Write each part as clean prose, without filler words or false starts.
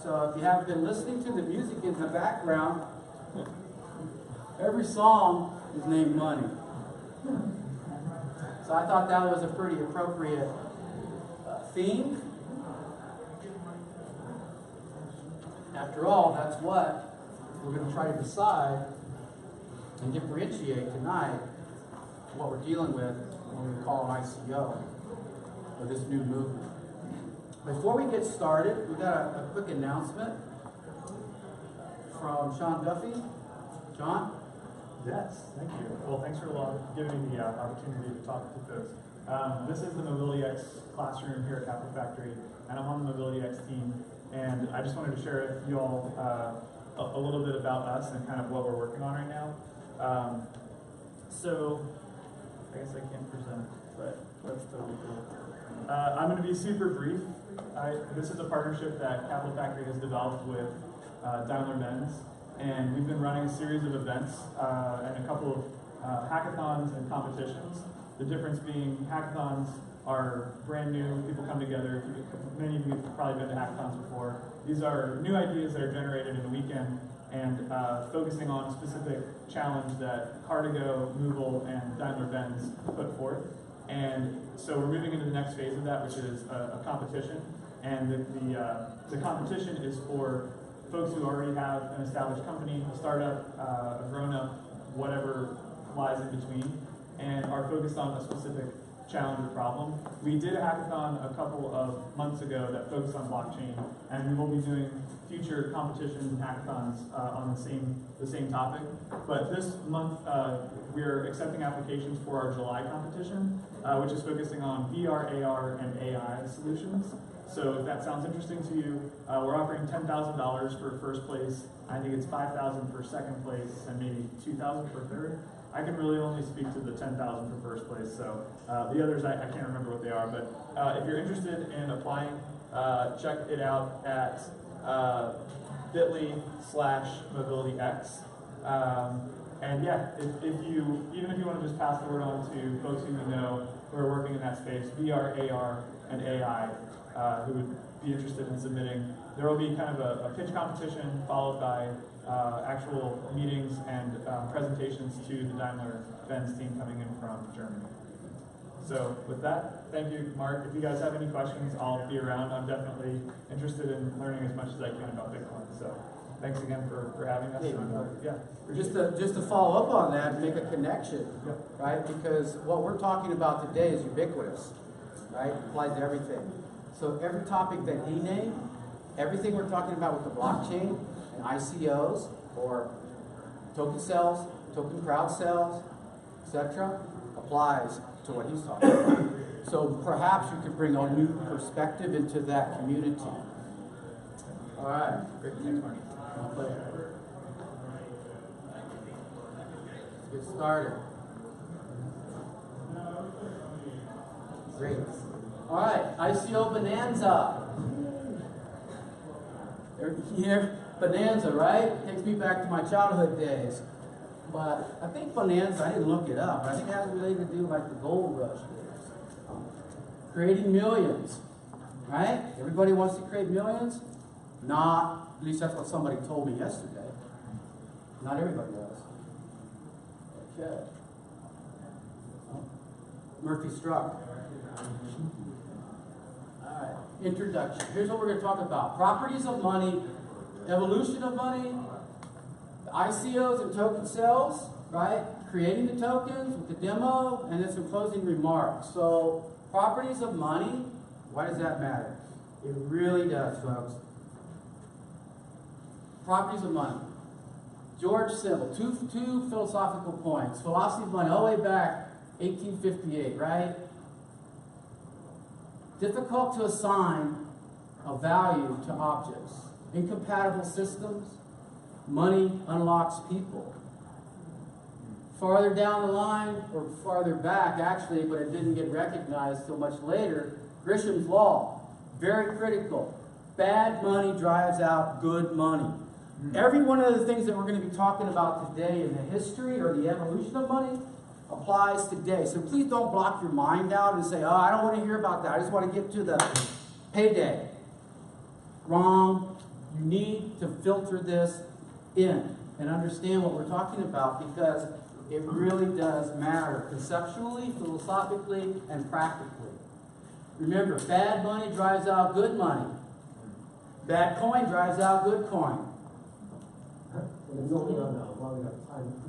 So if you have been listening to the music in the background, every song is named Money. So I thought that was a pretty appropriate theme. After all, that's what we're going to try to decide and differentiate tonight what we're dealing with when we call an ICO, or this new movement. Before we get started, we've got a quick announcement from Sean Duffy. John? Yes, thank you. Well, thanks for giving me the opportunity to talk to folks. This is the Mobility X classroom here at Capital Factory, and I'm on the Mobility X team. And I just wanted to share with you all a little bit about us and kind of what we're working on right now. So, I guess I can't present, but that's totally cool. I'm going to be super brief. This is a partnership that Capital Factory has developed with Daimler-Benz, and we've been running a series of events and a couple of hackathons and competitions. The difference being hackathons are brand new, people come together. Many of you have probably been to hackathons before. These are new ideas that are generated in a weekend and focusing on a specific challenge that Car2Go, Movil, and Daimler-Benz put forth. And so we're moving into the next phase of that, which is a competition. And the competition is for folks who already have an established company, a startup, a grown-up, whatever lies in between, and are focused on a specific challenge or problem. We did a hackathon a couple of months ago that focused on blockchain, and we will be doing future competitions and hackathons on the same topic. But this month, we're accepting applications for our July competition, which is focusing on VR, AR, and AI solutions. So if that sounds interesting to you, we're offering $10,000 for first place. I think it's $5,000 for second place, and maybe $2,000 for third. I can really only speak to the $10,000 for first place, so the others I can't remember what they are. But if you're interested in applying, check it out at bit.ly/mobilityx. And yeah, even if you want to just pass the word on to folks who you know who are working in that space, VR, AR, and AI, who would be interested in submitting, there will be kind of a pitch competition followed by actual meetings and presentations to the Daimler-Benz team coming in from Germany. So with that, thank you, Mark. If you guys have any questions, I'll be around. I'm definitely interested in learning as much as I can about Bitcoin. So thanks again for having us. Just to follow up on that and make a connection, right? Because what we're talking about today is ubiquitous, right? It applies to everything. So every topic that he named, everything we're talking about with the blockchain and ICOs or token cells, token crowd cells, etc., applies to what he's talking about. So perhaps you could bring a new perspective into that community. All right. Great. Thanks, Mark. Let's get started. Great. All right, ICO Bonanza. Here, Bonanza, right? Takes me back to my childhood days. But I think Bonanza, I didn't look it up, but I think it has related to do like the gold rush days. Creating millions, right? Everybody wants to create millions? Not, at least that's what somebody told me yesterday. Not everybody does. Okay. Murphy struck. All right, introduction. Here's what we're going to talk about. Properties of money, evolution of money, the ICOs and token cells, right? Creating the tokens with the demo, and then some closing remarks. So, properties of money, why does that matter? It really does, folks. Properties of money. George Simmel, two philosophical points. Philosophy of money, all the way back, 1858, right? Difficult to assign a value to objects. Incompatible systems. Money unlocks people. Farther down the line, or farther back actually, but it didn't get recognized till much later, Grisham's Law. Very critical. Bad money drives out good money. Every one of the things that we're going to be talking about today in the history or the evolution of money applies today. So please don't block your mind out and say, oh, I don't want to hear about that. I just want to get to the payday. wrong. You need to filter this in and understand what we're talking about, because it really does matter conceptually, philosophically, and practically. Remember, bad money drives out good money. Bad coin drives out good coin.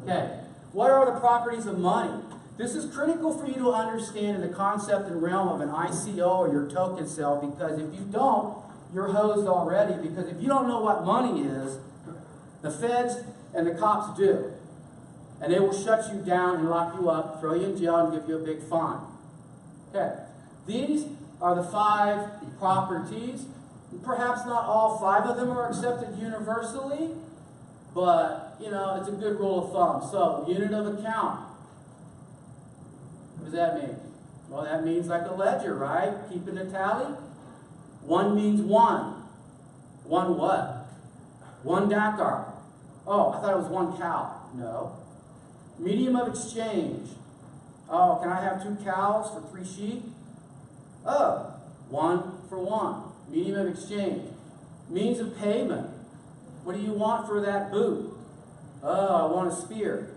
Okay, what are the properties of money? This is critical for you to understand in the concept and realm of an ICO or your token cell, because if you don't, you're hosed already. Because if you don't know what money is, the feds and the cops do. And they will shut you down and lock you up, throw you in jail, and give you a big fine. Okay, these are the 5 properties. Perhaps not all 5 of them are accepted universally, but, you know, it's a good rule of thumb. So, unit of account. What does that mean? Well, that means like a ledger, right? Keeping a tally. 1 means 1. 1 what? 1 dakar. Oh, I thought it was 1 cow. No. Medium of exchange. Oh, can I have 2 cows for 3 sheep? Oh, 1 for 1. Medium of exchange. Means of payment. What do you want for that boot? Oh, I want a spear.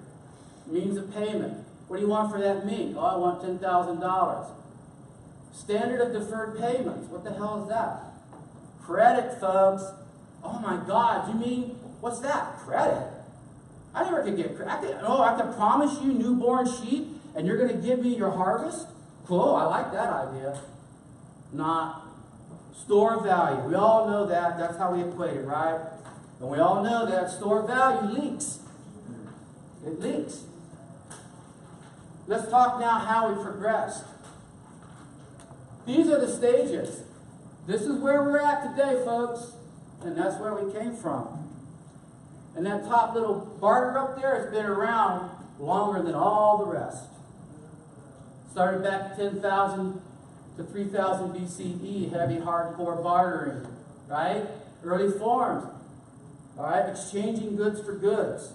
Means of payment. What do you want for that meat? Oh, I want $10,000. Standard of deferred payments. What the hell is that? Credit, folks. Oh my God, you mean, what's that? Credit? I never could get credit. I can promise you newborn sheep and you're going to give me your harvest? Cool, I like that idea. Not store value. We all know that. That's how we equate it, right? And we all know that store value leaks. It leaks. Let's talk now how we progressed. These are the stages. This is where we're at today, folks. And that's where we came from. And that top little barter up there has been around longer than all the rest. Started back 10,000 to 3000 BCE, heavy hardcore bartering, right? Early forms, all right? Exchanging goods for goods.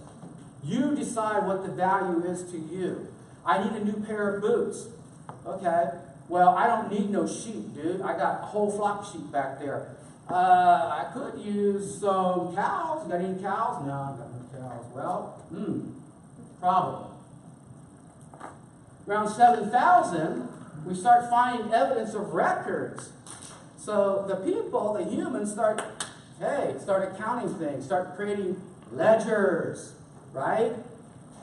You decide what the value is to you. I need a new pair of boots. Okay, well, I don't need no sheep, dude. I got a whole flock of sheep back there. I could use some cows. You got any cows? No, I got no cows. Well, problem. Around 7,000, we start finding evidence of records. So the people, the humans, start accounting things, start creating ledgers, right?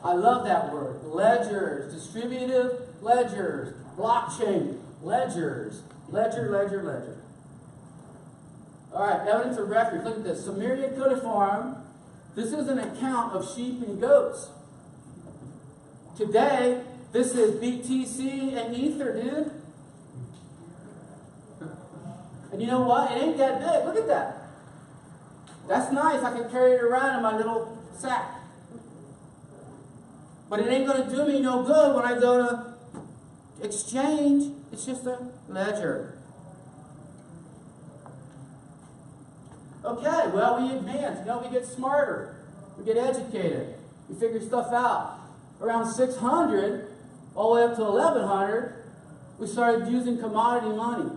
I love that word. Ledgers, distributive ledgers, blockchain ledgers, ledger. All right, evidence of records. Look at this. Sumerian cuneiform. This is an account of sheep and goats. Today, this is BTC and Ether, dude. And you know what? It ain't that big. Look at that. That's nice. I can carry it around in my little sack. But it ain't going to do me no good when I go to exchange. It's just a ledger. Okay, well, we advance. You know, we get smarter. We get educated. We figure stuff out. Around 600, all the way up to 1100, we started using commodity money.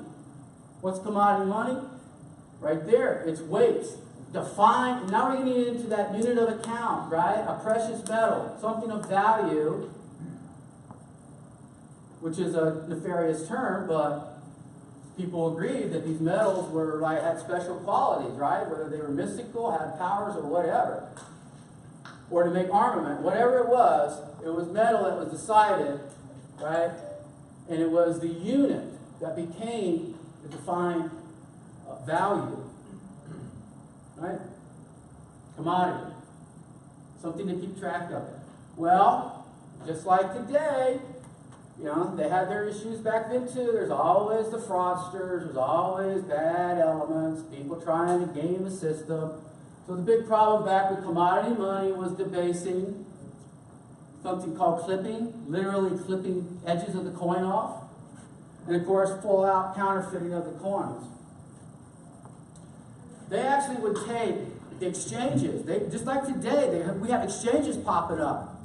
What's commodity money? Right there. It's weights. Defined. Now we're going to get into that unit of account, right? A precious metal. Something of value, which is a nefarious term, but people agreed that these metals were had special qualities, right? Whether they were mystical, had powers, or whatever. Or to make armament. Whatever it was metal that was decided, right? And it was the unit that became the defined value. Right? Commodity. Something to keep track of. Well, just like today, you know, they had their issues back then too. There's always the fraudsters. There's always bad elements. People trying to game the system. So the big problem back with commodity money was debasing. Something called clipping. Literally clipping edges of the coin off. And of course, full out counterfeiting of the coins. They actually would take the exchanges. Just like today, we have exchanges popping up.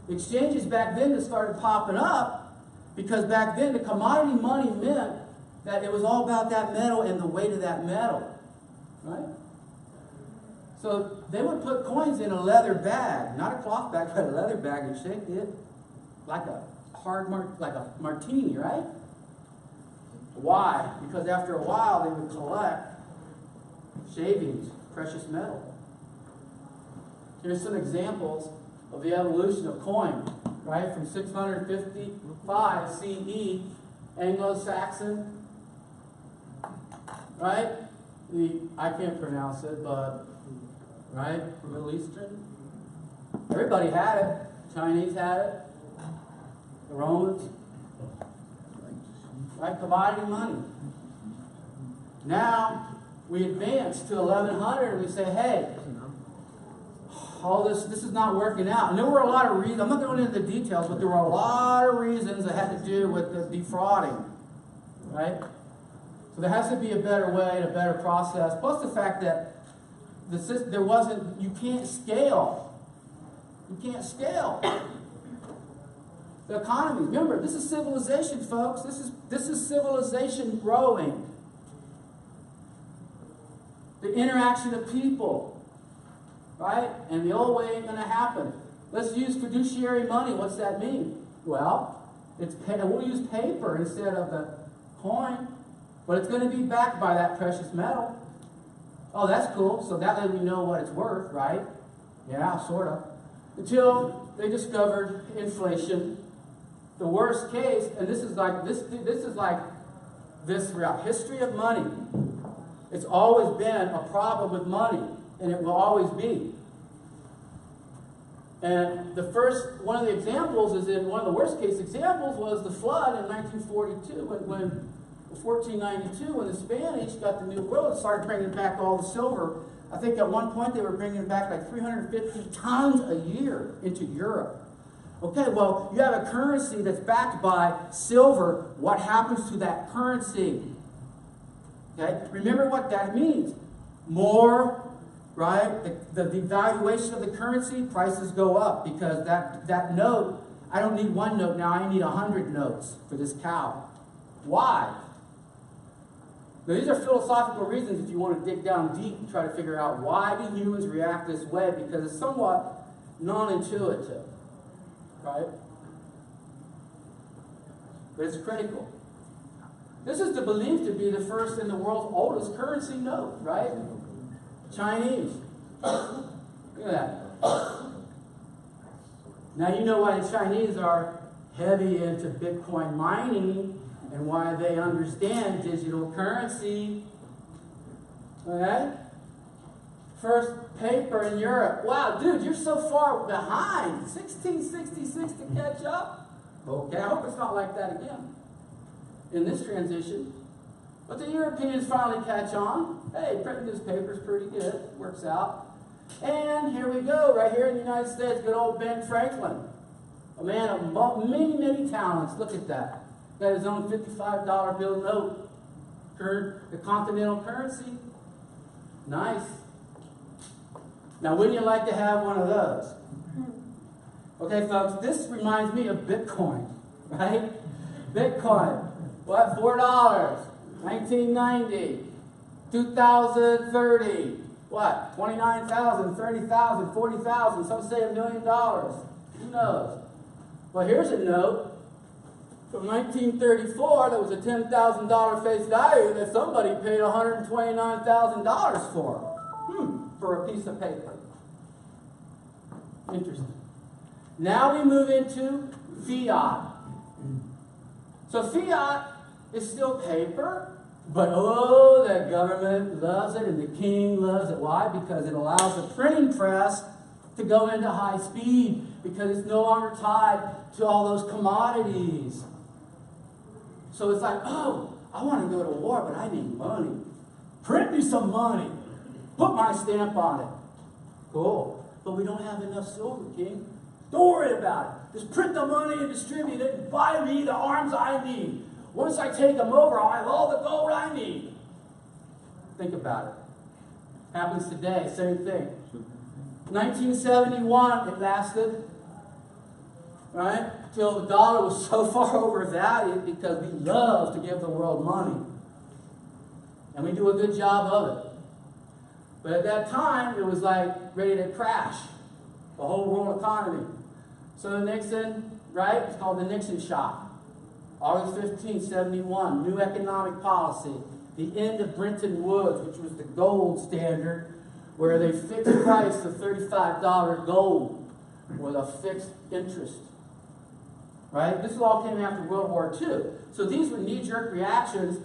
Exchanges back then that started popping up because back then the commodity money meant that it was all about that metal and the weight of that metal. right? So they would put coins in a leather bag, not a cloth bag, but a leather bag, and shake it like a like a martini, right? Why? Because after a while they would collect shavings, precious metal. Here's some examples of the evolution of coin, right? From 655 CE, Anglo-Saxon, right? I can't pronounce it, but, right? Middle Eastern. Everybody had it. Chinese had it. The Romans. Right? Commodity money. Now, we advance to 1100 and we say, hey, all this is not working out. And there were a lot of reasons. I'm not going into the details, but there were a lot of reasons that had to do with the defrauding. Right? So there has to be a better way and a better process. Plus the fact that you can't scale. You can't scale. The economy. Remember, this is civilization, folks. This is civilization growing. The interaction of people. Right? And the old way ain't going to happen. Let's use fiduciary money. What's that mean? Well, we'll use paper instead of the coin, but it's going to be backed by that precious metal. Oh, that's cool. So that way we know what it's worth, right? Yeah, sort of. Until they discovered inflation. The worst case, and this is like throughout history of money. It's always been a problem with money. And it will always be. And one of the examples one of the worst case examples was the flood in 1942, 1492, when the Spanish got the New World and started bringing back all the silver. I think at one point they were bringing back like 350 tons a year into Europe. Okay, well, you have a currency that's backed by silver. What happens to that currency? Okay, remember what that means. More, right? The devaluation of the currency, prices go up because that note, I don't need one note now, I need 100 notes for this cow. Why? Now, these are philosophical reasons if you want to dig down deep and try to figure out why do humans react this way, because it's somewhat non-intuitive, right? But it's critical. This is believed to be the first and the world's oldest currency note, right? Chinese. Look at that. Now you know why the Chinese are heavy into Bitcoin mining and why they understand digital currency. Okay? First paper in Europe. Wow, dude, you're so far behind. 1666 to catch up. Okay, I hope it's not like that again in this transition. But the Europeans finally catch on. Hey, printing newspapers pretty good. Works out. And here we go, right here in the United States, good old Ben Franklin. A man of many, many talents. Look at that. Got his own $55 bill note. The continental currency. Nice. Now, wouldn't you like to have one of those? Okay, folks, this reminds me of Bitcoin, right? Bitcoin. What? $4. 1990. 2030. What? 29,000, 30,000, 40,000. Some say $1 million. Who knows? Well, here's a note from 1934 that was a $10,000 face value that somebody paid $129,000 for a piece of paper. Interesting. Now we move into fiat. So fiat is still paper, but oh, the government loves it and the king loves it. Why? Because it allows the printing press to go into high speed, because it's no longer tied to all those commodities. So it's like, oh, I want to go to war, but I need money. Print me some money. Put my stamp on it. Cool. But we don't have enough silver, king. Don't worry about it. Just print the money and distribute it and buy me the arms I need. Once I take them over, I'll have all the gold I need. Think about it. Happens today, same thing. 1971, it lasted, right? Till the dollar was so far overvalued because we love to give the world money. And we do a good job of it. But at that time, it was like ready to crash the whole world economy. So Nixon, right, it's called the Nixon shock. August 15, 71, new economic policy. The end of Bretton Woods, which was the gold standard, where they fixed price of $35 gold with a fixed interest. Right? This all came after World War II. So these were knee-jerk reactions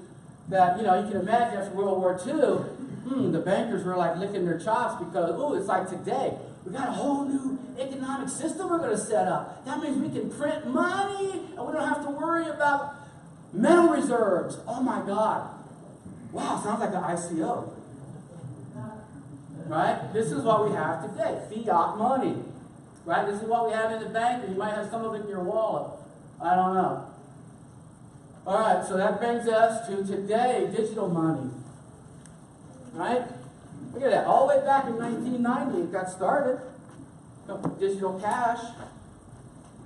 that, you can imagine after World War II, the bankers were like licking their chops because, it's like today. We got a whole new economic system we're going to set up. That means we can print money and we don't have to worry about metal reserves. Oh my God. Wow, sounds like an ICO. Right? This is what we have today. Fiat money. Right? This is what we have in the bank, and you might have some of it in your wallet. I don't know. All right, so that brings us to today, digital money. Right? Look at that. All the way back in 1990, it got started. Digital cash.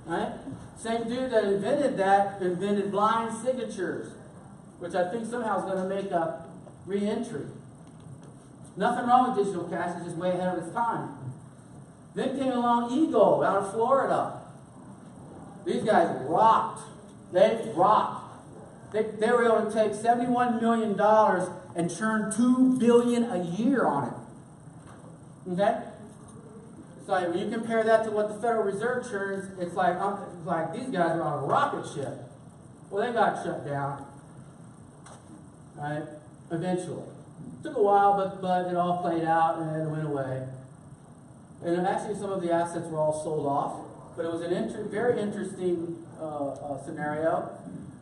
Right? Same dude that invented that invented blind signatures, which I think somehow is going to make a re-entry. Nothing wrong with digital cash, it's just way ahead of its time. Then came along Eagle out of Florida. These guys rocked. They rocked. They were able to take $71 million and churn $2 billion a year on it. Okay? So when you compare that to what the Federal Reserve churns, it's like these guys are on a rocket ship. Well, they got shut down. Right? Eventually. Took a while, but it all played out and it went away. And actually some of the assets were all sold off. But it was a very interesting scenario.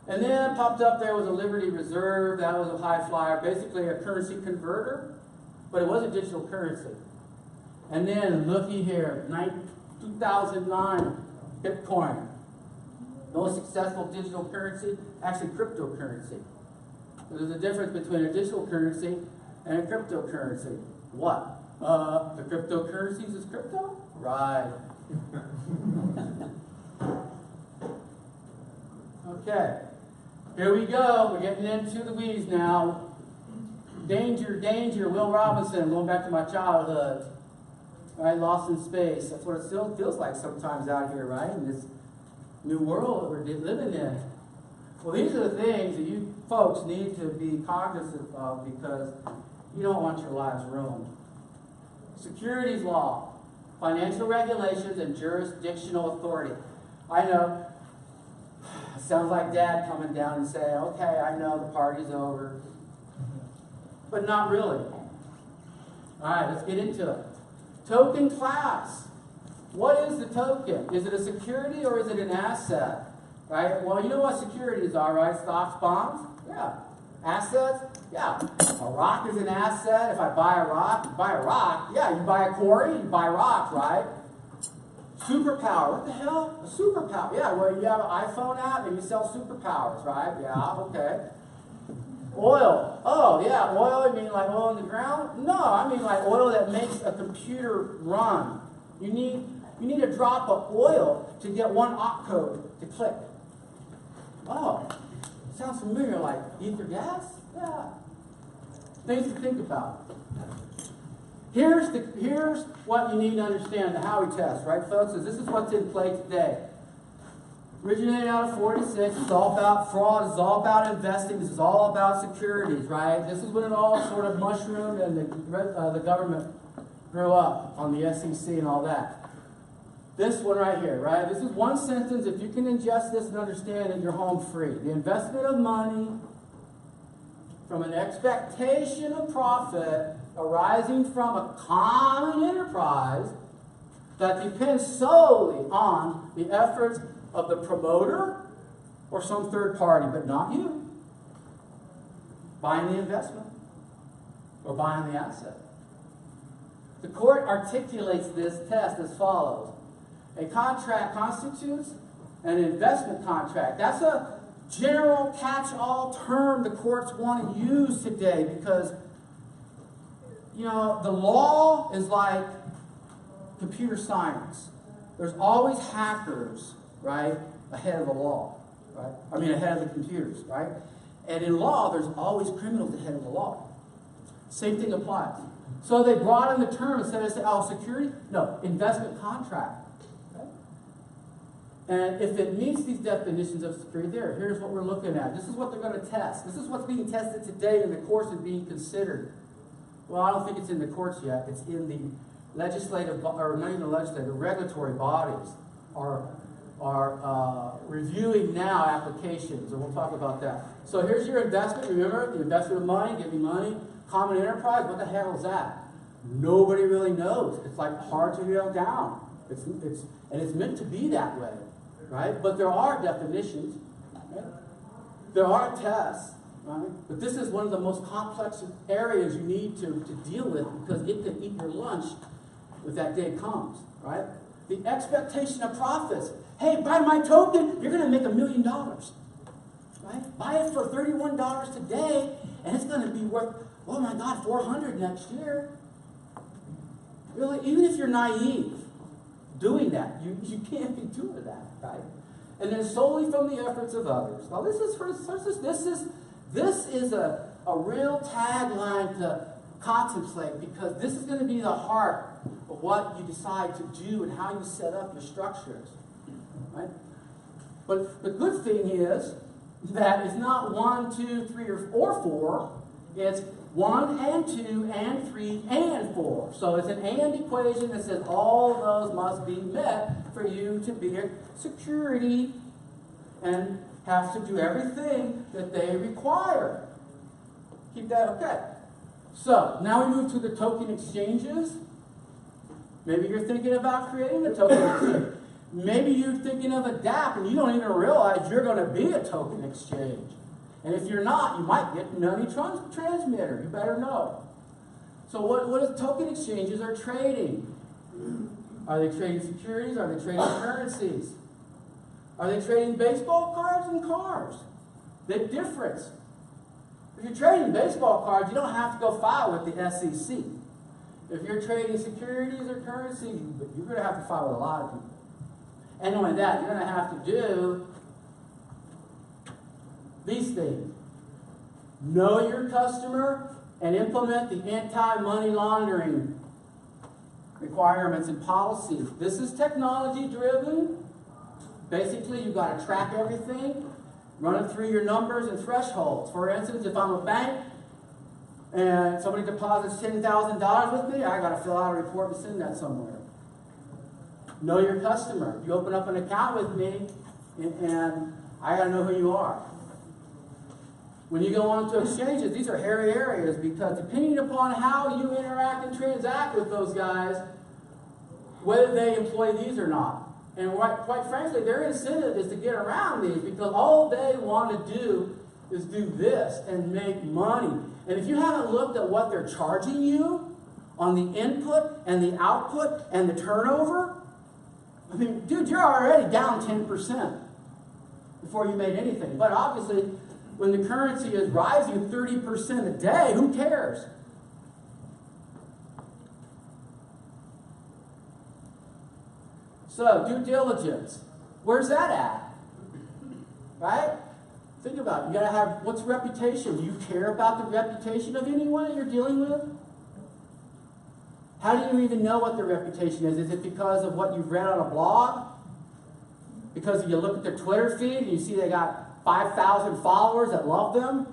And then popped up there was a Liberty Reserve. That was a high flyer, basically a currency converter. But it was a digital currency. And then looky here, 2009, Bitcoin. The most successful digital currency, actually cryptocurrency. There's a difference between a digital currency and a cryptocurrency. What? The cryptocurrencies is crypto? Right. Okay. Here we go. We're getting into the weeds now. Danger, danger. Will Robinson, going back to my childhood. Right, Lost in Space. That's what it still feels like sometimes out here, right? In this new world that we're living in. Well, these are the things that you folks need to be cognizant of because you don't want your lives ruined. Securities law, financial regulations, and jurisdictional authority. I know, it sounds like Dad coming down and saying, okay, I know the party's over. But not really. All right, let's get into it. Token class. What is the token? Is it a security or is it an asset? Right? Well, you know what securities are, right? Stocks, bonds? Yeah. Assets? Yeah. A rock is an asset. If I buy a rock, you buy a rock. Yeah, you buy a quarry, you buy rocks, right? Superpower. What the hell? A superpower. Yeah, well, you have an iPhone app and you sell superpowers, right? Yeah, okay. Oil. Oh, yeah, oil. You mean like oil in the ground? No, I mean like oil that makes a computer run. You need a drop of oil to get one opcode to click. Oh, sounds familiar, like ether gas? Yeah. Things to think about. Here's what you need to understand, the Howey test, right, folks? This is what's in play today. Originated out of 46, it's all about fraud, it's all about investing, this is all about securities, right? This is when it all sort of mushroomed and the government grew up on the SEC and all that. This one right here, right? This is one sentence. If you can ingest this and understand it, you're home free. The investment of money from an expectation of profit arising from a common enterprise that depends solely on the efforts of the promoter or some third party, but not you, buying the investment or buying the asset. The court articulates this test as follows. A contract constitutes an investment contract. That's a general catch-all term the courts want to use today because, the law is like computer science. There's always hackers, right, ahead of the law, right? I mean, ahead of the computers, right? And in law, there's always criminals ahead of the law. Same thing applies. So they brought in the term instead of saying, oh, security? No, investment contract. Okay? And if it meets these definitions of security, here's what we're looking at. This is what they're going to test. This is what's being tested today in the course of being considered. Well, I don't think it's in the courts yet. It's in the legislative, or not even the legislative, the regulatory bodies are reviewing now applications, and we'll talk about that. So here's your investment. Remember, the investment of money, giving money. Common enterprise, what the hell is that? Nobody really knows. It's like hard to nail down. And it's meant to be that way, right? But there are definitions. Right? There are tests, right? But this is one of the most complex areas you need to deal with because it can eat your lunch if that day comes, right? The expectation of profits. Hey, buy my token, you're going to make $1 million, right? Buy it for $31 today, and it's going to be worth, oh my God, $400 next year. Really, even if you're naive, doing that, you can't be doing that, right? And then solely from the efforts of others. Now, this is a real tagline to contemplate because this is going to be the heart of what you decide to do and how you set up your structures, right? But the good thing is that it's not 1, 2, 3, or 4. It's 1 and 2 and 3 and 4. So it's an and equation that says all of those must be met for you to be a security and have to do everything that they require. Keep that okay. So now we move to the token exchanges. Maybe you're thinking about creating a token exchange. Maybe you're thinking of a DApp and you don't even realize you're going to be a token exchange. And if you're not, you might get money transmitter. You better know. So what is token exchanges are trading? Are they trading securities? Are they trading currencies? Are they trading baseball cards and cars? Big difference. If you're trading baseball cards, you don't have to go file with the SEC. If you're trading securities or currency, you're going to have to file with a lot of people. And not only that, you're going to have to do these things. Know your customer and implement the anti-money laundering requirements and policies. This is technology driven. Basically, you've got to track everything, run it through your numbers and thresholds. For instance, if I'm a bank and somebody deposits $10,000 with me, I got to fill out a report and send that somewhere. Know your customer. You open up an account with me, and I got to know who you are. When you go on to exchanges, these are hairy areas because depending upon how you interact and transact with those guys, whether they employ these or not. And quite frankly, their incentive is to get around these because all they want to do is do this and make money. And if you haven't looked at what they're charging you on the input and the output and the turnover, I mean, dude, you're already down 10% before you made anything. But obviously, when the currency is rising 30% a day, who cares? So, due diligence. Where's that at? Right? Think about it. You gotta have, what's reputation? Do you care about the reputation of anyone that you're dealing with? How do you even know what their reputation is? Is it because of what you've read on a blog? Because you look at their Twitter feed and you see they got 5,000 followers that love them?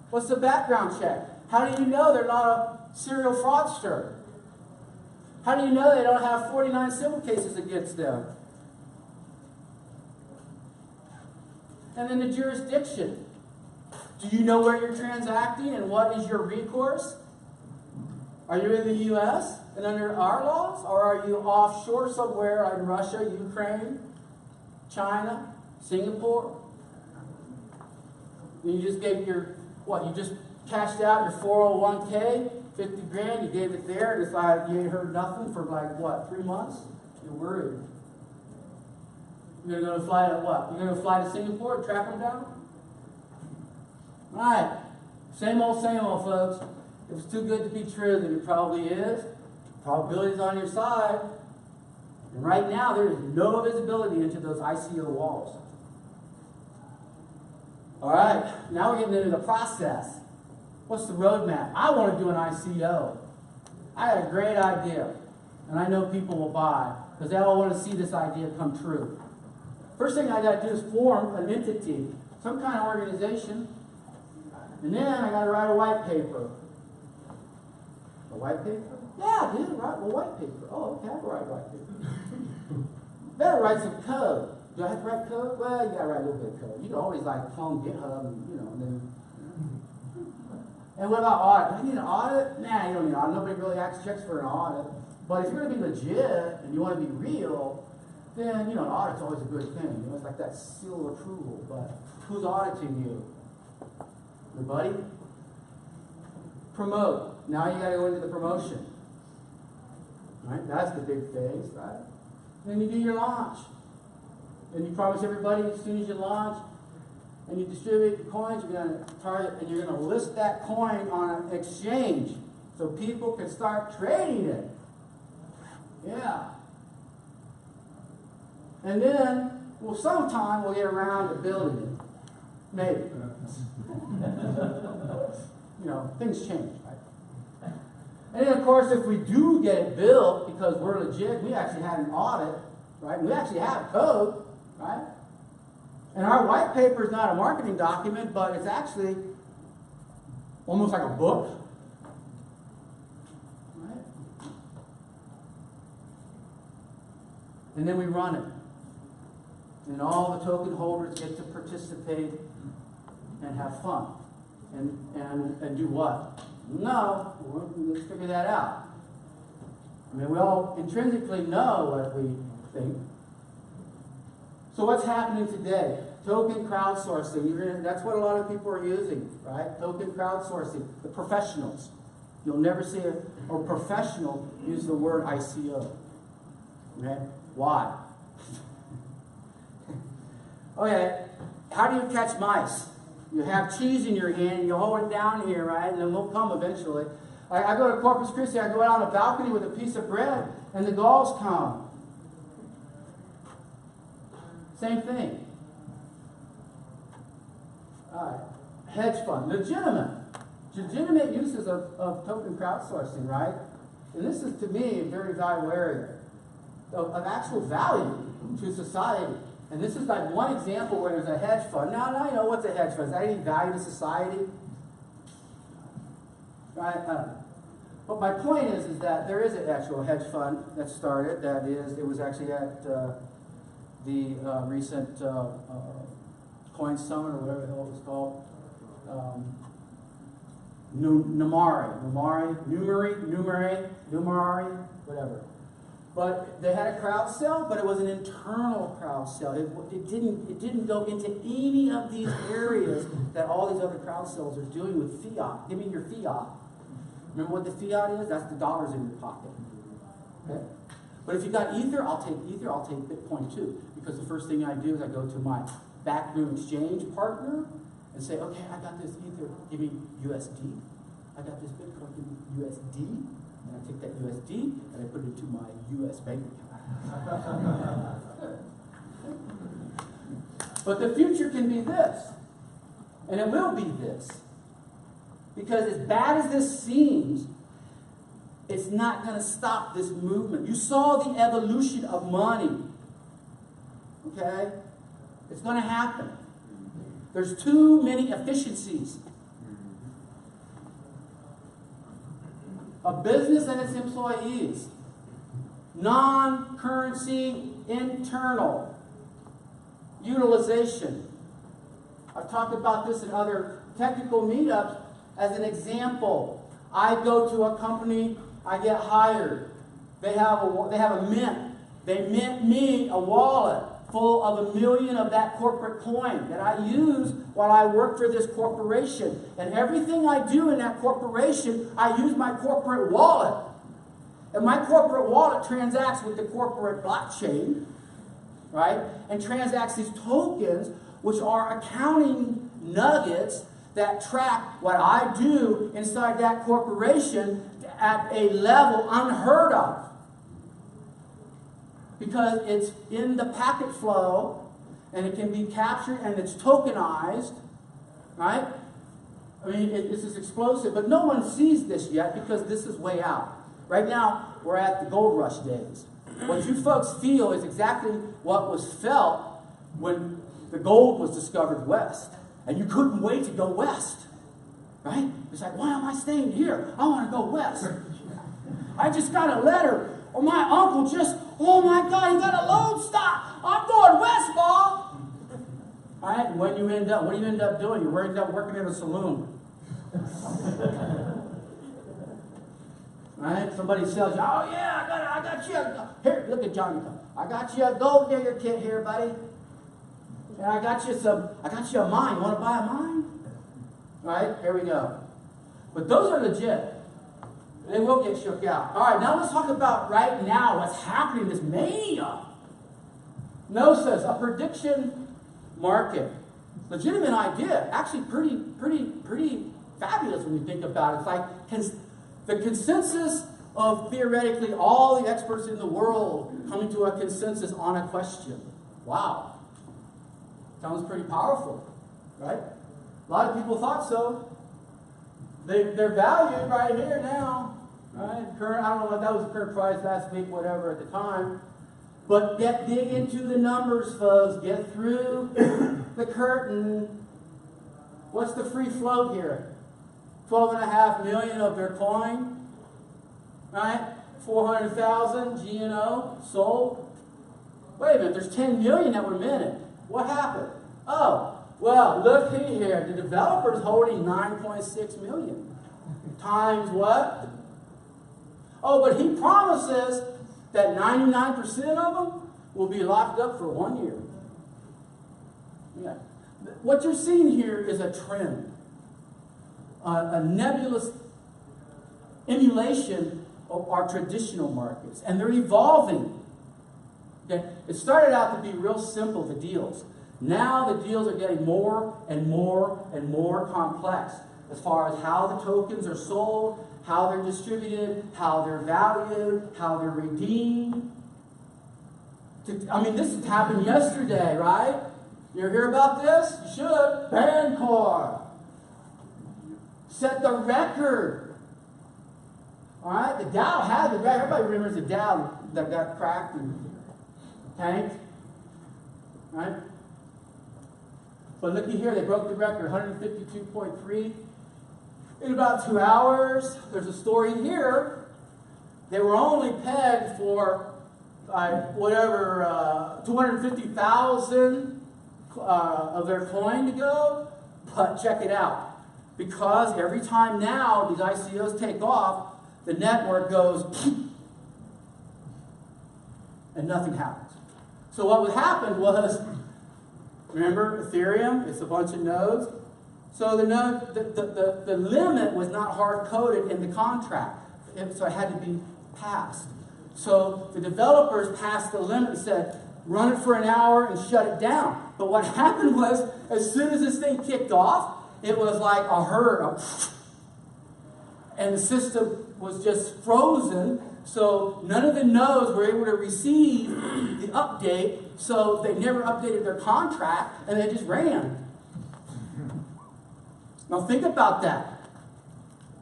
What's the background check? How do you know they're not a serial fraudster? How do you know they don't have 49 civil cases against them? And then the jurisdiction. Do you know where you're transacting and what is your recourse? Are you in the U.S. and under our laws? Or are you offshore somewhere in Russia, Ukraine, China, Singapore? And you just gave your, what, you just cashed out your 401k, 50 grand, you gave it there, and it's like you ain't heard nothing for like, what, 3 months? You're worried. You're going to fly to what? You're going to fly to Singapore and track them down? All right. Same old, folks. If it's too good to be true, then it probably is. Probability's on your side. And right now, there is no visibility into those ICO walls. All right. Now we're getting into the process. What's the roadmap? I want to do an ICO. I had a great idea, and I know people will buy because they all want to see this idea come true. First thing I got to do is form an entity, some kind of organization, and then I got to write a white paper. A white paper? Yeah, dude, write a white paper. Oh, okay, I have to write a white paper. Better write some code. Do I have to write code? Well, you got to write a little bit of code. You can always like clone GitHub and, and then. And what about audit? Do you need an audit? Nah, you don't need an audit. Nobody really actually checks for an audit. But if you're going to be legit and you want to be real, then, an audit's always a good thing. It's like that seal of approval. But who's auditing you? Your buddy? Promote. Now you got to go into the promotion. Right? That's the big phase, right? Then you do your launch. And you promise everybody as soon as you launch, and you distribute the coins, you're going to target, and you're going to list that coin on an exchange so people can start trading it. Yeah. And then, sometime we'll get around to building it. Maybe. Things change, right? And then, of course, if we do get it built because we're legit, we actually had an audit, right? We actually have code, right? And our white paper is not a marketing document, but it's actually almost like a book. Right? And then we run it. And all the token holders get to participate and have fun. And do what? No, let's figure that out. I mean, we all intrinsically know what we think. So what's happening today? Token crowdsourcing. That's what a lot of people are using, right? Token crowdsourcing. The professionals. You'll never see a professional use the word ICO. Okay? Why? Okay, how do you catch mice? You have cheese in your hand, and you hold it down here, right? And then they'll come eventually. I go to Corpus Christi, I go out on a balcony with a piece of bread, and the gulls come. Same thing. Hedge fund, legitimate uses of token crowdsourcing, right? And this is, to me, a very valuable area of actual value to society. And this is like one example where there's a hedge fund. Now you know what's a hedge fund. Is that any value to society? Right? But my point is that there is an actual hedge fund that started. It was actually at the recent Coin Summit, or whatever the hell it was called. Numeri, whatever. But they had a crowd sale, but it was an internal crowd sale. It didn't go into any of these areas that all these other crowd sales are doing with fiat. Give me your fiat. Remember what the fiat is? That's the dollars in your pocket. Okay? But if you got Ether, I'll take Bitcoin too. Because the first thing I do is I go to my backroom exchange partner and say, okay, I got this Ether, give me USD. I got this Bitcoin, give me USD. And I take that USD and I put it into my US bank account. But the future can be this. And it will be this. Because as bad as this seems, it's not going to stop this movement. You saw the evolution of money. Okay? It's going to happen. There's too many efficiencies. A business and its employees. Non-currency internal utilization. I've talked about this in other technical meetups as an example. I go to a company, I get hired. They have a mint. They mint me a wallet full of 1 million of that corporate coin that I use while I work for this corporation. And everything I do in that corporation, I use my corporate wallet. And my corporate wallet transacts with the corporate blockchain, right? And transacts these tokens, which are accounting nuggets that track what I do inside that corporation at a level unheard of. Because it's in the packet flow, and it can be captured, and it's tokenized, right? I mean, it's just explosive, but no one sees this yet because this is way out. Right now, we're at the gold rush days. What you folks feel is exactly what was felt when the gold was discovered west. And you couldn't wait to go west. Right? It's like, why am I staying here? I want to go west. I just got a letter. Or my uncle just, oh my God, he got a load stop. I'm going west, Bob. All right, what do you end up doing? You end up working in a saloon. Right? Somebody sells you, oh yeah, I got you here, look at Johnny. I got you a gold digger kit here, buddy. And I got you a mine. You want to buy a mine? All right, here we go. But those are legit. They will get shook out. All right, now let's talk about right now what's happening, this mania. Gnosis, a prediction market. Legitimate idea. Actually pretty fabulous when you think about it. It's like the consensus of theoretically all the experts in the world coming to a consensus on a question. Wow. Sounds pretty powerful, right? A lot of people thought so. They're valued right here now. Right? Current, I don't know what that was the current price last week, whatever at the time. But dig into the numbers, folks. Get through the curtain. What's the free float here? 12.5 million of their coin. Right? 400,000 G&O sold. Wait a minute, there's 10 million that were minted. What happened? Oh, well, look here. The developer's holding 9.6 million. Times what? Oh, but he promises that 99% of them will be locked up for 1 year. Yeah. What you're seeing here is a trend. A nebulous emulation of our traditional markets. And they're evolving. Okay? It started out to be real simple, the deals. Now the deals are getting more and more and more complex as far as how the tokens are sold, how they're distributed, how they're valued, how they're redeemed. I mean, this happened yesterday, right? You ever hear about this? You should. Bancor set the record. All right? The Dow had the record. Everybody remembers the Dow that got cracked and tanked. Right? But looky here, they broke the record, 152.3 in about 2 hours. There's a story here. They were only pegged for 250,000 of their coin to go. But check it out. Because every time now these ICOs take off, the network goes and nothing happens. So what happened was, remember Ethereum? It's a bunch of nodes. So the limit was not hard-coded in the contract. So it had to be passed. So the developers passed the limit and said, run it for an hour and shut it down. But what happened was, as soon as this thing kicked off, it was like a herd. And the system was just frozen. So none of the nodes were able to receive the update. So they never updated their contract, and they just ran. Now think about that.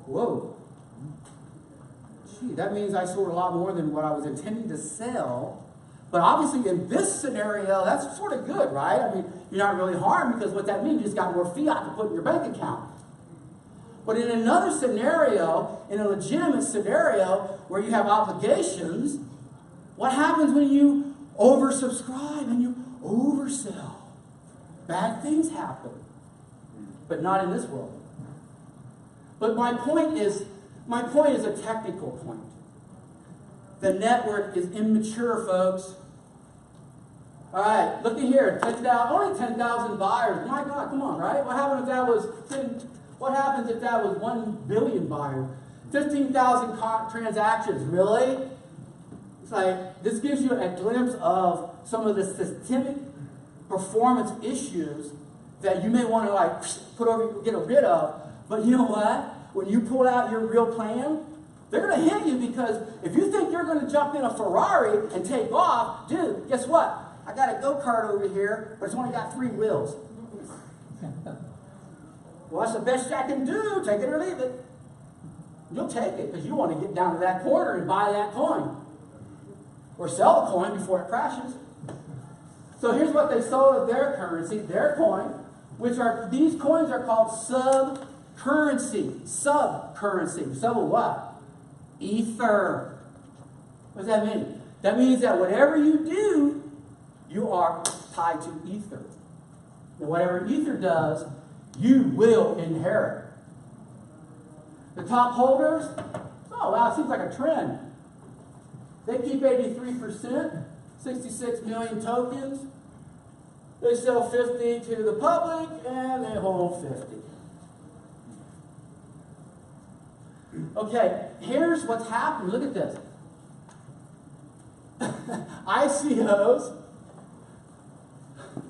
Whoa. Gee, that means I sold a lot more than what I was intending to sell. But obviously in this scenario, that's sort of good, right? I mean, you're not really harmed because what that means, you just got more fiat to put in your bank account. But in another scenario, in a legitimate scenario where you have obligations, what happens when you oversubscribe and you oversell? Bad things happen. But not in this world. But my point is a technical point. The network is immature, folks. All right, look at here. Only 10,000 buyers. My God, come on, right? What happens if that was 1 billion buyers? 15,000 transactions. Really? It's like, this gives you a glimpse of some of the systemic performance issues that you may want to get rid of. But you know what? When you pull out your real plan, they're going to hit you, because if you think you're going to jump in a Ferrari and take off, dude, guess what? I got a go-kart over here, but it's only got 3 wheels. Well, that's the best I can do. Take it or leave it. You'll take it because you want to get down to that quarter and buy that coin. Or sell the coin before it crashes. So here's what they sold of their currency, their coin, which are, these coins are called sub-currency. Sub-currency. Sub of what? Ether. What does that mean? That means that whatever you do, you are tied to ether. And whatever ether does, you will inherit. The top holders, oh wow, it seems like a trend. They keep 83%, 66 million tokens. They sell 50 to the public, and they hold 50. Okay, here's what's happened. Look at this. ICOs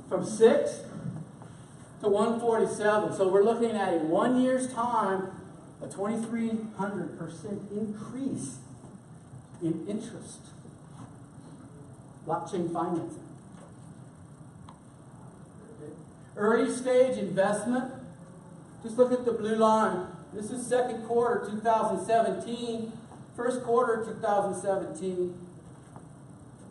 from 6 to 147. So we're looking at in 1 year's time, a 2,300% increase in interest. Blockchain financing. Early stage investment. Just look at the blue line. This is second quarter 2017. First quarter 2017.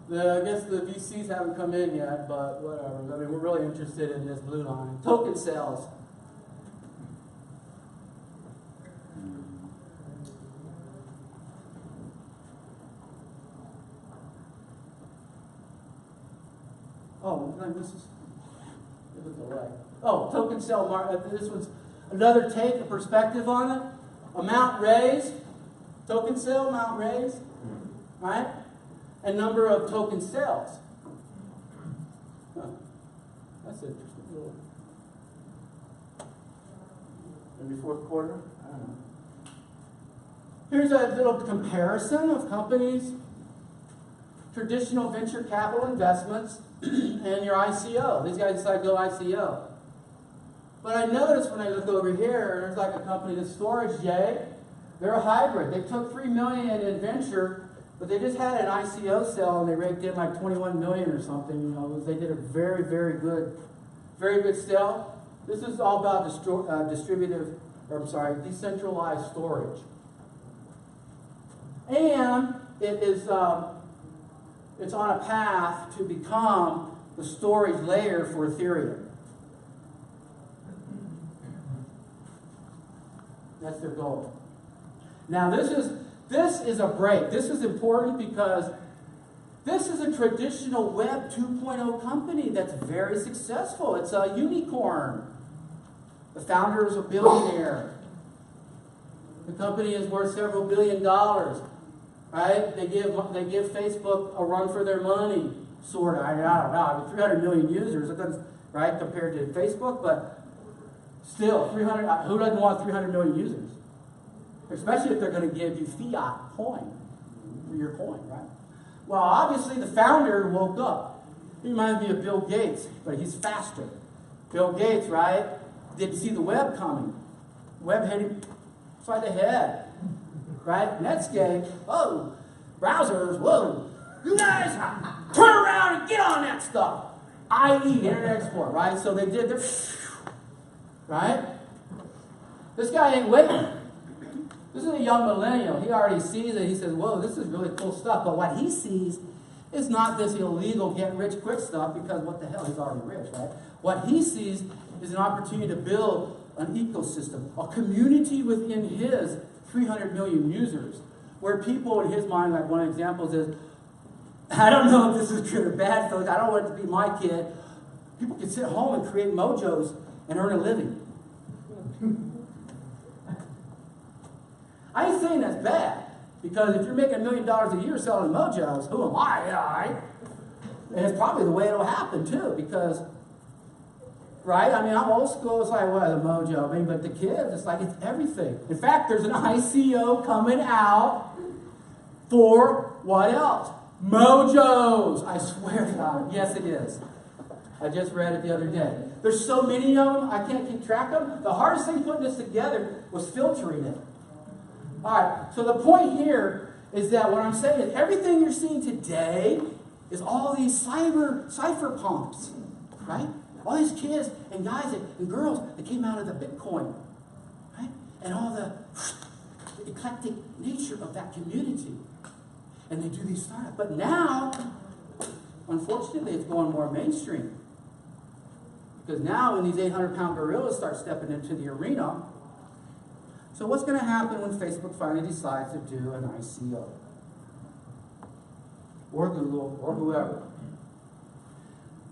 I guess the VCs haven't come in yet, but whatever. I mean, we're really interested in this blue line. Token sales. Oh, this is a delay. Oh, token sale market. This was another take, a perspective on it. Amount raised, token sale amount raised, right? And number of token sales. Huh. That's interesting. Maybe fourth quarter? I don't know. Here's a little comparison of companies, traditional venture capital investments, and your ICO. These guys decide to go ICO. But I noticed when I look over here, there's like a company, the Storage J. They're a hybrid. They took $3 million in venture, but they just had an ICO sale and they raked in like $21 million or something. You know, they did a very, very good sale. This is all about decentralized storage. And it is it's on a path to become the storage layer for Ethereum. That's their goal. Now this is a break. This is important because this is a traditional Web 2.0 company that's very successful. It's a unicorn. The founder is a billionaire. The company is worth several $1 billion. Right? They give Facebook a run for their money, sort of. I don't know. I mean, 300 million users, right, compared to Facebook, but still, 300. Who doesn't want 300 million users? Especially if they're going to give you fiat coin for your coin, right? Well, obviously, the founder woke up. He reminds me of Bill Gates, but he's faster. Bill Gates, right, didn't see the web coming. Web hit him upside the head. Right? Netscape, whoa, browsers, whoa, you guys turn around and get on that stuff. IE, Internet Explorer, right? So they did this, right? This guy ain't waiting. This is a young millennial. He already sees it. He says, whoa, this is really cool stuff. But what he sees is not this illegal get-rich-quick stuff because what the hell, he's already rich, right? What he sees is an opportunity to build an ecosystem, a community within his 300 million users, where people in his mind, like one of the examples is, I don't know if this is good or bad, folks. I don't want it to be my kid. People can sit home and create mojos and earn a living. I ain't saying that's bad, because if you're making $1 million a year selling mojos, who am I? Yeah, and it's probably the way it'll happen too, because, right? I mean, I'm old school. It's like, what, a mojo? I mean, but the kids, it's like, it's everything. In fact, there's an ICO coming out for what else? Mojos. I swear to God. Yes, it is. I just read it the other day. There's so many of them, I can't keep track of them. The hardest thing putting this together was filtering it. All right, so the point here is that what I'm saying is everything you're seeing today is all these cypherpunks, right? All these kids and guys and girls that came out of the Bitcoin and all the eclectic nature of that community. And they do these startups. But now, unfortunately, it's going more mainstream. Because now when these 800-pound gorillas start stepping into the arena, so what's going to happen when Facebook finally decides to do an ICO? Or Google, or whoever.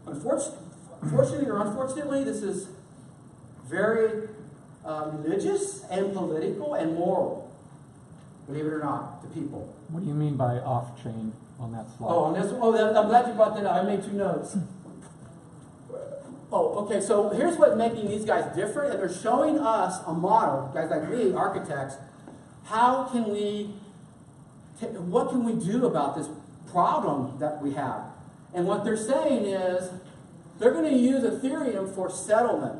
Unfortunately or unfortunately, this is very religious and political and moral, believe it or not, to people. What do you mean by off-chain on that slide? Oh, on this, I'm glad you brought that up. I made 2 notes. Oh, okay, so here's what's making these guys different, and they're showing us a model, guys like me, architects, how can we, what can we do about this problem that we have? And what they're saying is, they're going to use Ethereum for settlement.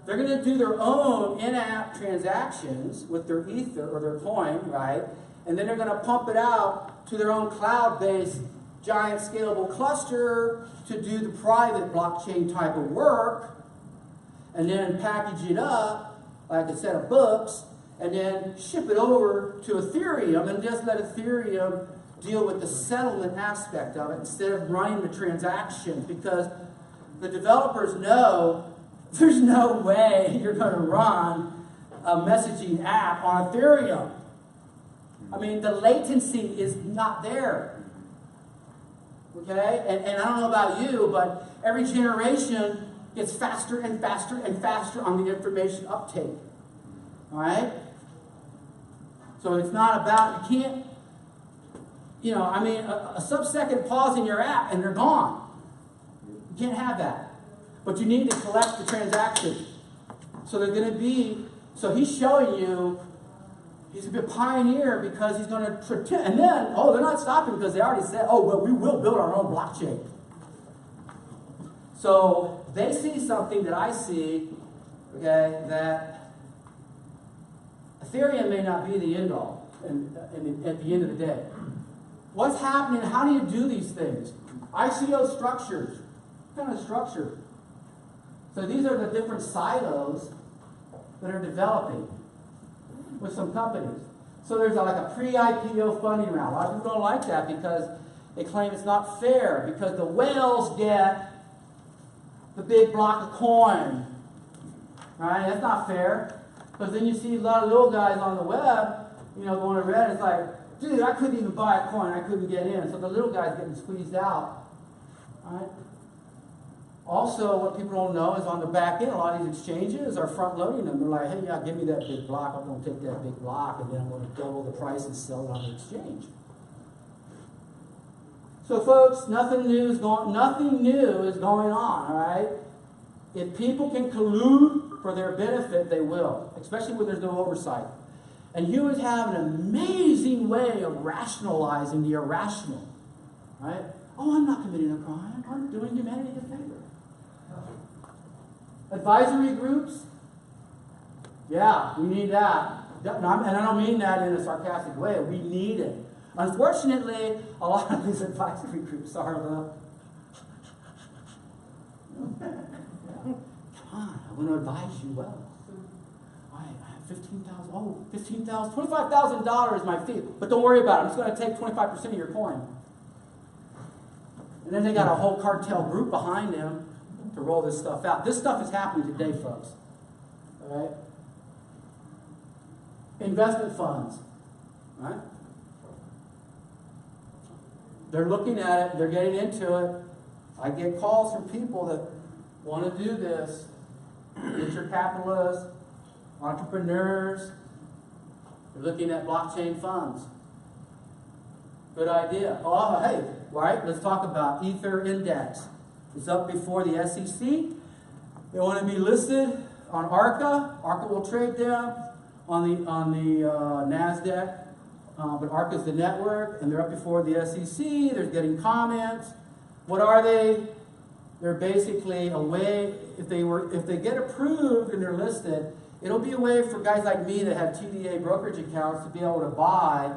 They're going to do their own in-app transactions with their Ether or their coin, right? And then they're going to pump it out to their own cloud-based giant scalable cluster to do the private blockchain type of work, and then package it up like a set of books, and then ship it over to Ethereum and just let Ethereum deal with the settlement aspect of it instead of running the transactions, because the developers know there's no way you're going to run a messaging app on Ethereum. I mean, the latency is not there. Okay? And I don't know about you, but every generation gets faster and faster and faster on the information uptake. All right? So it's not about, you can't, you know, I mean, a sub-second pause in your app and they're gone. You can't have that. But you need to collect the transaction. So they're going to be, so he's showing you, he's a bit pioneer because he's going to pretend, and then, oh, they're not stopping because they already said, oh, well, we will build our own blockchain. So they see something that I see, okay, that Ethereum may not be the end all at the end of the day. What's happening? How do you do these things? ICO structures. What kind of structure? So these are the different silos that are developing with some companies. So there's like a pre-IPO funding round. A lot of people don't like that because they claim it's not fair because the whales get the big block of coin. Right? That's not fair. Because then you see a lot of little guys on the web, you know, going to Reddit, it's like, dude, I couldn't even buy a coin, I couldn't get in. So the little guy's getting squeezed out. Right? Also, what people don't know is on the back end, a lot of these exchanges are front loading them. They're like, hey, yeah, give me that big block. I'm going to take that big block, and then I'm going to double the price and sell it on the exchange. So, folks, nothing new is going on. All right. If people can collude for their benefit, they will, especially when there's no oversight. And humans have an amazing way of rationalizing the irrational. Right? Oh, I'm not committing a crime. I'm doing humanity a favor. Advisory groups, yeah, we need that. And I don't mean that in a sarcastic way. We need it. Unfortunately, a lot of these advisory groups are the, come on, I want to advise you well. I have $15,000, oh, $15,000, $25,000 is my fee. But don't worry about it. I'm just going to take 25% of your coin. And then they got a whole cartel group behind them to roll this stuff out. This stuff is happening today, folks. All right? Investment funds. All right? They're looking at it. They're getting into it. I get calls from people that want to do this. Venture capitalists, entrepreneurs. They're looking at blockchain funds. Good idea. Oh, hey, all right, let's talk about Ether Index. It's up before the SEC. They want to be listed on ARCA. ARCA will trade them on the NASDAQ. But ARCA is the network, and they're up before the SEC. They're getting comments. What are they? They're basically a way, if they get approved and they're listed, it'll be a way for guys like me that have TDA brokerage accounts to be able to buy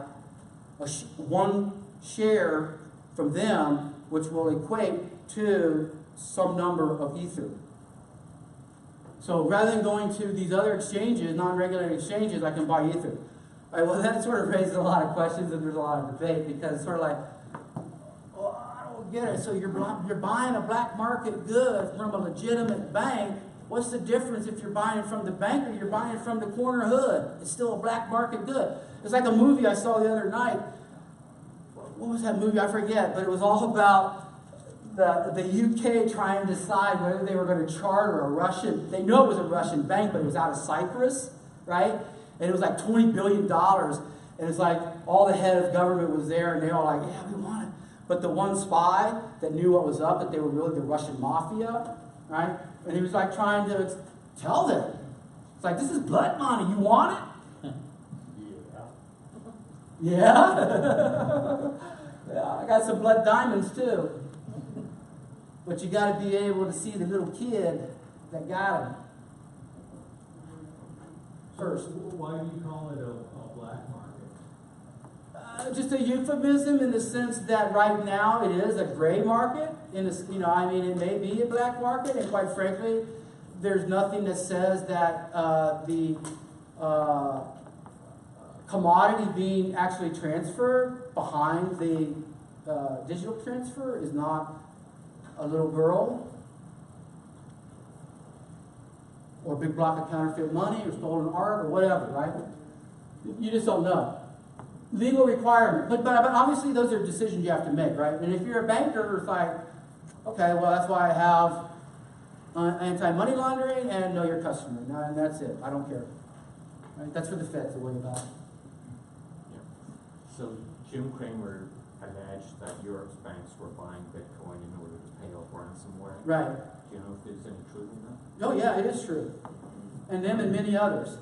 one share from them, which will equate to some number of Ether. So rather than going to these other exchanges, non-regulated exchanges, I can buy Ether. All right, well, that sort of raises a lot of questions and there's a lot of debate because it's sort of like, well, I don't get it. So you're buying a black market good from a legitimate bank. What's the difference if you're buying it from the bank or you're buying it from the corner hood? It's still a black market good. It's like a movie I saw the other night. What was that movie? I forget, but it was all about the UK trying to decide whether they were going to charter a Russian, they know it was a Russian bank, but it was out of Cyprus, right? And it was like $20 billion. And it's like all the head of government was there and they all like, yeah, we want it. But the one spy that knew what was up, that they were really the Russian mafia, right? And he was like trying to tell them. It's like, this is blood money. You want it? Yeah? Yeah, I got some blood diamonds too. But you got to be able to see the little kid that got them first. Why do you call it a black market? Just a euphemism in the sense that right now it is a gray market. It may be a black market, and quite frankly, there's nothing that says that the commodity being actually transferred behind the digital transfer is not a little girl or a big block of counterfeit money or stolen art or whatever, right? You just don't know. Legal requirement. But obviously those are decisions you have to make, right? And if you're a banker, it's like, okay, well, that's why I have anti-money laundering and know your customer. And that's it. I don't care. Right? That's for the Fed to worry about. Yeah. So Jim Cramer alleged that Europe's banks were buying Bitcoin in order to pay off ransomware. Right. Do you know if there's any truth in that? Oh, yeah, it is true. And them and many others.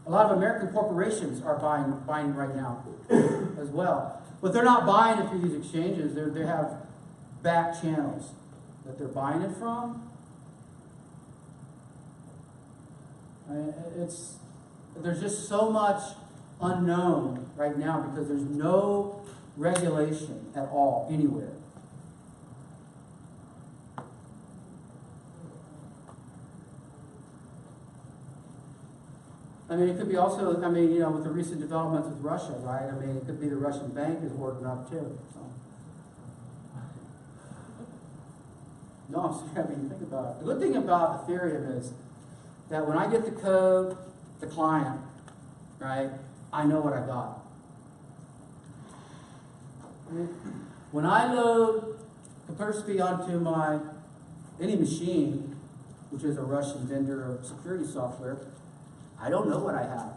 A lot of American corporations are buying right now as well. But they're not buying it through these exchanges. They have back channels that they're buying it from. There's just so much unknown right now because there's no regulation at all anywhere. I mean, it could be also, with the recent developments with Russia, right? I mean, it could be the Russian bank is working up too. So. No, I'm sorry, think about it. The good thing about Ethereum is that when I get the code, the client, right, I know what I got. When I load Kaspersky onto any machine, which is a Russian vendor of security software, I don't know what I have.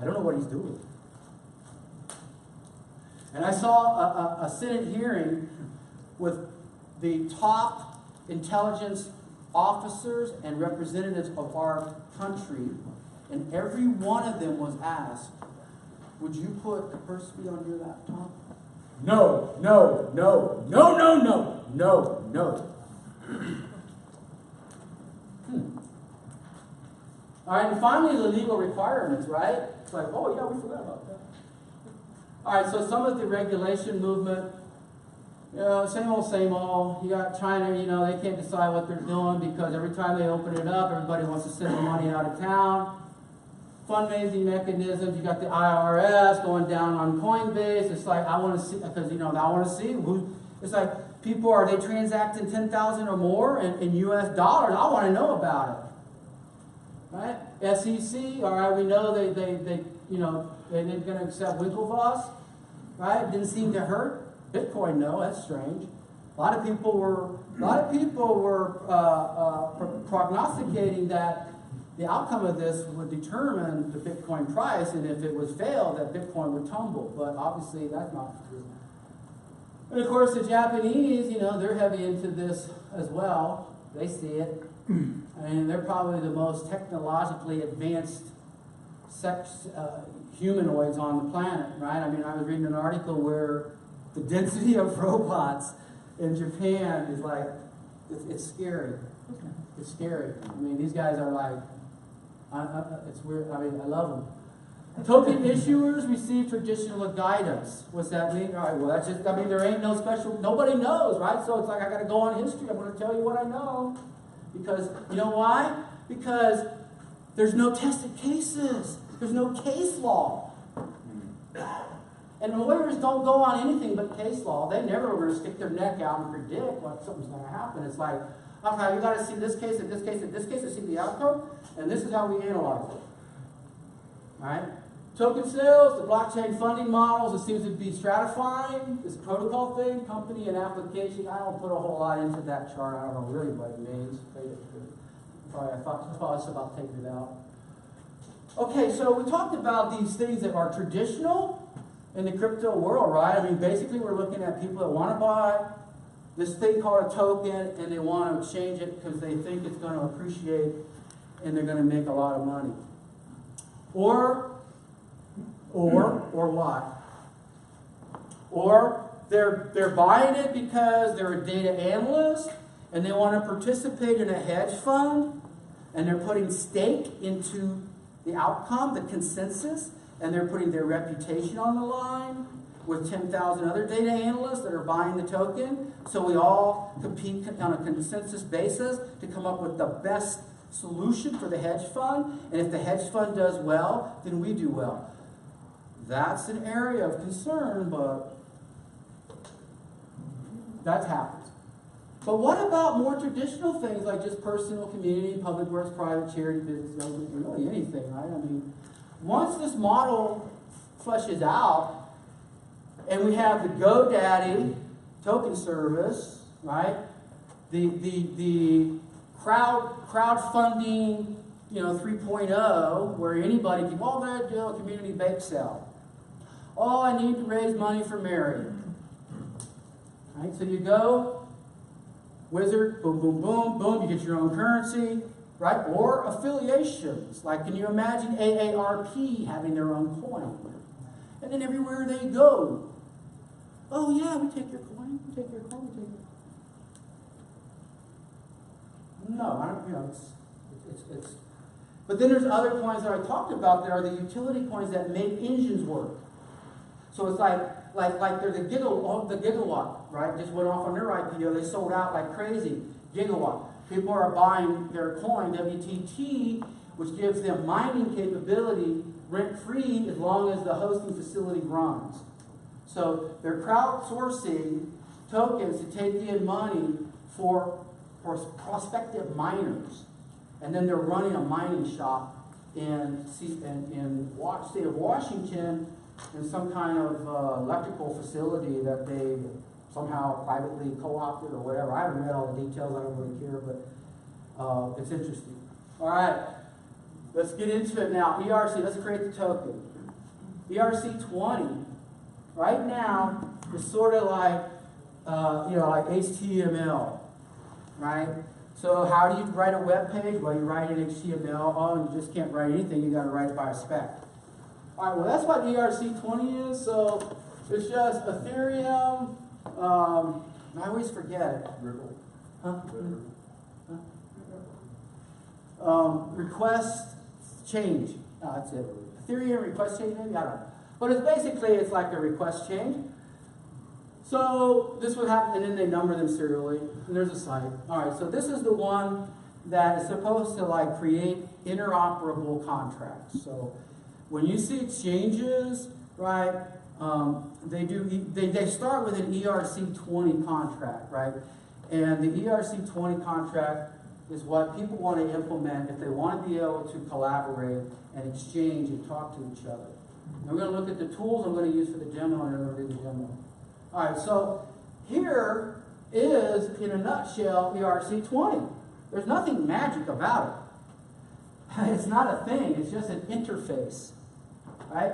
I don't know what he's doing. And I saw a Senate hearing with the top intelligence officers and representatives of our country, and every one of them was asked, would you put Kaspersky on your laptop? No, no, no, no, no, no, no, no. All right, and finally the legal requirements, right? It's like, oh yeah, we forgot about that. All right, so some of the regulation movement, same old, same old. You got China, they can't decide what they're doing because every time they open it up, everybody wants to send the money out of town. Fundraising mechanisms, you got the IRS going down on Coinbase. It's like, I want to see, because, I want to see who, it's like, people, are they transacting 10,000 or more in US dollars? I want to know about it. Right? SEC, all right, we know they didn't going to accept Winklevoss, right? Didn't seem to hurt. Bitcoin, no, that's strange. A lot of people were prognosticating that the outcome of this would determine the Bitcoin price, and if it was failed, that Bitcoin would tumble. But obviously, that's not true. And of course, the Japanese, they're heavy into this as well. They see it. I mean, they're probably the most technologically advanced humanoids on the planet, right? I mean, I was reading an article where the density of robots in Japan is like, it's scary. It's scary. I mean, these guys are like, it's weird. I mean, I love them. Token issuers receive traditional guidance. What's that mean? All right, well, that's just, there ain't no special, nobody knows, right? So it's like, I got to go on history. I'm going to tell you what I know. Because, you know why? Because there's no tested cases. There's no case law. And lawyers don't go on anything but case law. They never are going to stick their neck out and predict what something's going to happen. It's like, okay, you got to see this case and this case and this case to see the outcome, and this is how we analyze it. All right? Token sales, the blockchain funding models, it seems to be stratifying. This protocol thing, company and application. I don't put a whole lot into that chart. I don't know really what it means. I thought it's about taking it out. Okay, so we talked about these things that are traditional in the crypto world, right? I mean, basically we're looking at people that want to buy this thing called a token and they want to exchange it because they think it's going to appreciate and they're going to make a lot of money. Or what? Or they're buying it because they're a data analyst and they want to participate in a hedge fund and they're putting stake into the outcome, the consensus, and they're putting their reputation on the line with 10,000 other data analysts that are buying the token. So we all compete on a consensus basis to come up with the best solution for the hedge fund. And if the hedge fund does well, then we do well. That's an area of concern, but that's happened. But what about more traditional things like just personal, community, public works, private, charity, business, government, really anything, right? I mean, once this model fleshes out, and we have the GoDaddy token service, right? The crowdfunding, 3.0, where anybody can, oh, I'm going to do a community bake sale. Oh, I need to raise money for Mary. Right? So you go, wizard, boom, boom, boom, boom, you get your own currency, right? Or affiliations. Like, can you imagine AARP having their own coin? And then everywhere they go, oh yeah, we take your coin, we take your coin, we take your coin. No, I don't, it's. But then there's other coins that I talked about that are the utility coins that make engines work. So it's like they're the gigawatt, right? Just went off on their IPO. They sold out like crazy. Gigawatt. People are buying their coin, WTT, which gives them mining capability rent-free as long as the hosting facility runs. So they're crowdsourcing tokens to take in money for prospective miners. And then they're running a mining shop in the state of Washington in some kind of electrical facility that they somehow privately co-opted or whatever. I haven't read all the details, I don't really care, but it's interesting. All right, let's get into it now. ERC, let's create the token. ERC20, right now, is sort of like, like HTML, right? So how do you write a web page? Well, you write in HTML. Oh, you just can't write anything. You got to write it by a spec. All right, well, that's what ERC20 is. So it's just Ethereum. I always forget it. Ripple. Huh? Request change. Oh, that's it. Ethereum request change, maybe? I don't know. But it's like a request change. So this would happen, and then they number them serially. And there's a site. All right, so this is the one that is supposed to create interoperable contracts. So when you see exchanges, right, they start with an ERC20 contract, right? And the ERC20 contract is what people want to implement if they want to be able to collaborate and exchange and talk to each other. And we're going to look at the tools I'm going to use for the demo, and I'm going to read the demo. All right, so here is, in a nutshell, ERC20. There's nothing magic about it. It's not a thing. It's just an interface, right?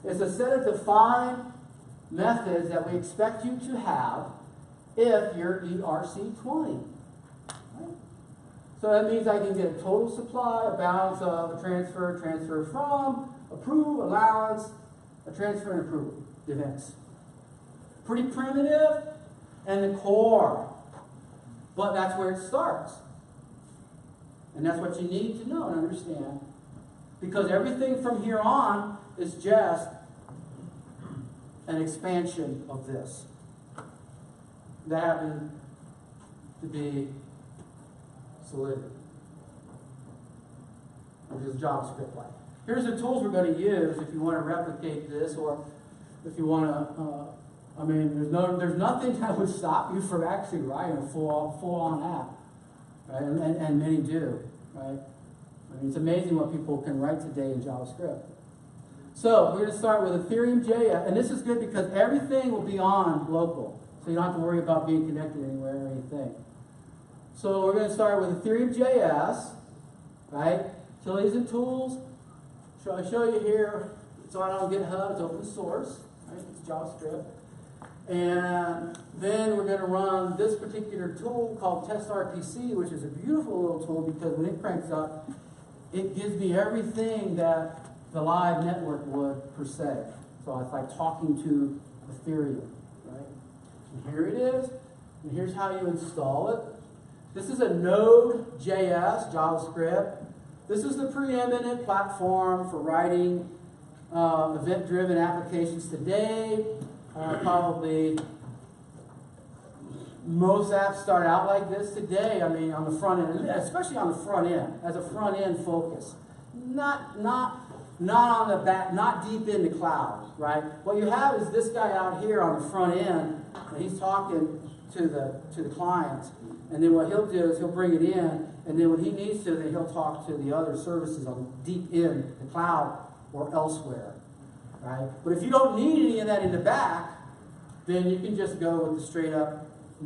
It's a set of defined methods that we expect you to have if you're ERC20. Right? So that means I can get a total supply, a balance of, a transfer, transfer from, approve, allowance, a transfer and approve events. Pretty primitive and the core, but that's where it starts. And that's what you need to know and understand, because everything from here on is just an expansion of this. That happened to be Solidity. which is JavaScript-like. Here's the tools we're going to use if you want to replicate this, or if you want to, I mean, there's nothing that would stop you from actually writing a full-on app, right? And many do, right? I mean, it's amazing what people can write today in JavaScript. So we're going to start with Ethereum.js, and this is good because everything will be on local, so you don't have to worry about being connected anywhere or anything. So we're going to start with Ethereum.js, right? Utilities and tools. So I show you here. It's on GitHub. It's open source, right? It's JavaScript. And then we're going to run this particular tool called TestRPC, which is a beautiful little tool because when it cranks up, it gives me everything that the live network would per se. So it's like talking to Ethereum, right? And here it is, and here's how you install it. This is a Node.js JavaScript. This is the preeminent platform for writing event-driven applications today. Probably most apps start out like this today. I mean, on the front end, especially on the front end, as a front end focus. Not on the back, not deep in the cloud, right? What you have is this guy out here on the front end, and he's talking to the clients. And then what he'll do is he'll bring it in, and then when he needs to, then he'll talk to the other services on deep in the cloud or elsewhere, right? But if you don't need any of that in the back, then you can just go with the straight up